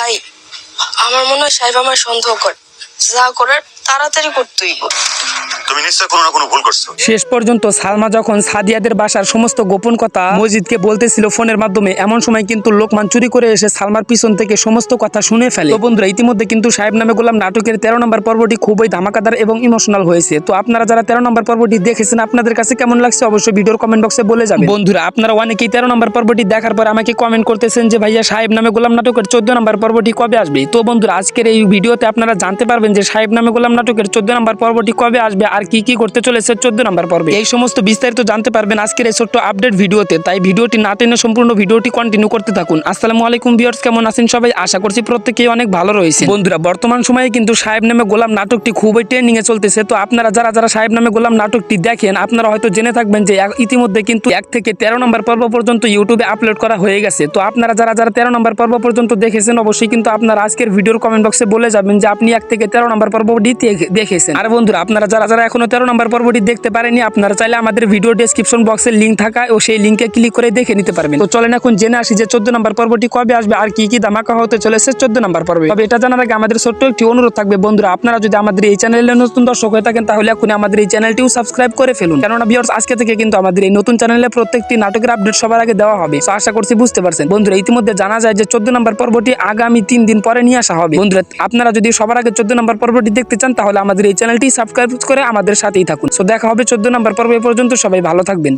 ভাই, আমার মনে হয় সাহেব আমার সন্দেহ করে। যা করার তাড়াতাড়ি করতেই। তুমি নিশ্চয় কোনো না কোনো ভুল করছো। শেষ পর্যন্ত সালমা যখন সাদিয়াদের বাসার সমস্ত গোপন কথা মজিদকে বলতেছিল ফোনের মাধ্যমে, এমন সময় কিন্তু লোকমান চুরি করে এসে সালমার পিছন থেকে সমস্ত কথা শুনে ফেলে। তো বন্ধুরা, ইতিমধ্যে কিন্তু সাহেব নামে গোলাম নাটকের 13 নম্বর পর্বটি খুবই ধামাকাদার এবং ইমোশনাল হয়েছে। তো আপনারা যারা 13 নম্বর পর্বটি দেখেছেন, আপনাদের কাছে কেমন লাগছে অবশ্যই ভিডিওর কমেন্ট বক্সে বলে যাবেন। বন্ধুরা, আপনারা অনেকেই 13 নম্বর পর্বটি দেখার পর আমাকে কমেন্ট করতেছেন যে ভাইয়া সাহেব নামে গোলাম নাটকের 14 নম্বর পর্বটি কবে আসবে। তো বন্ধুরা, আজকের এই ভিডিওতে আপনারা জানতে পারবেন যে সাহেব নামে গোলাম নাটকের 14 নম্বর পর্বটি কবে আসবে আর কি কি করতে চলেছে 14 নম্বর পর্বে। এই সমস্ত বিস্তারিত জানতে পারবেন আজকের এই ছোট্ট আপডেট ভিডিওতে। তাই ভিডিওটি না টেনে সম্পূর্ণ ভিডিওটি কন্টিনিউ করতে থাকুন। আসসালামু আলাইকুম ভিউয়ার্স, কেমন আছেন সবাই? আশা করছি প্রত্যেকেই অনেক ভালো রয়েছে। বন্ধুরা, বর্তমান সময়ে কিন্তু সাহেব নামে গোলাম নাটকটি খুবই ট্রেন্ডিং এ চলতেছে। তো আপনারা যারা যারা সাহেব নামে গোলাম নাটকটি দেখেন, আপনারা হয়তো জেনে থাকবেন যে ইতিমধ্যে কিন্তু 1 থেকে 13 নম্বর পর্ব পর্যন্ত ইউটিউবে আপলোড করা হয়ে গেছে। তো আপনারা যারা যারা 13 নম্বর পর্ব পর্যন্ত দেখেছেন, অবশ্যই কিন্তু আপনারা আজকের ভিডিওর কমেন্ট বক্সে বলে যাবেন যে আপনি 1 থেকে 13 নম্বর পর্বটি দেখেছেন। আর বন্ধুরা, আপনারা যারা যারা এখনো 13 নম্বর পর্বটি দেখতে পারেনি, আপনারা চাইলে আমাদের ভিডিও ডেসক্রিপশন বক্সে লিংক থাকা ও সেই লিংকে ক্লিক করে দেখে নিতে পারবেন। তো চলেন এখন জেনে আসি যে 14 নম্বর পর্বটি কবে আসবে আর কি কি ধামাকা হতে চলেছে 14 নম্বর পর্বে। তবে এটা জানার আগে আমাদের ছোট্ট একটি অনুরোধ থাকবে বন্ধুরা, আপনারা যদি আমাদের এই চ্যানেলে নতুন দর্শক হয়ে থাকেন তাহলে এখন আমাদের এই চ্যানেলটিও সাবস্ক্রাইব করে ফেলুন। কেননা ভিউয়ার্স, আজকে থেকে কিন্তু আমাদের এই নতুন চ্যানেলে প্রত্যেকটি নাটকের আপডেট সবার আগে দেওয়া হবে। তো আশা করছি বুঝতে পারছেন। বন্ধুরা, ইতিমধ্যে জানা যায় যে 14 নম্বর পর্বটি আগামী 3 দিন পরে নিয়ে আসা হবে। বন্ধুরা, আপনারা যদি সবার আগে 14 নম্বর পর্বটি দেখতে চান তাহলে আমাদের এই চ্যানেলটি সাবস্ক্রাইব করে আমাদের সাথেই থাকুন। সো দেখা হবে 14 নম্বর পর্ব। এ পর্যন্ত সবাই ভালো থাকবেন।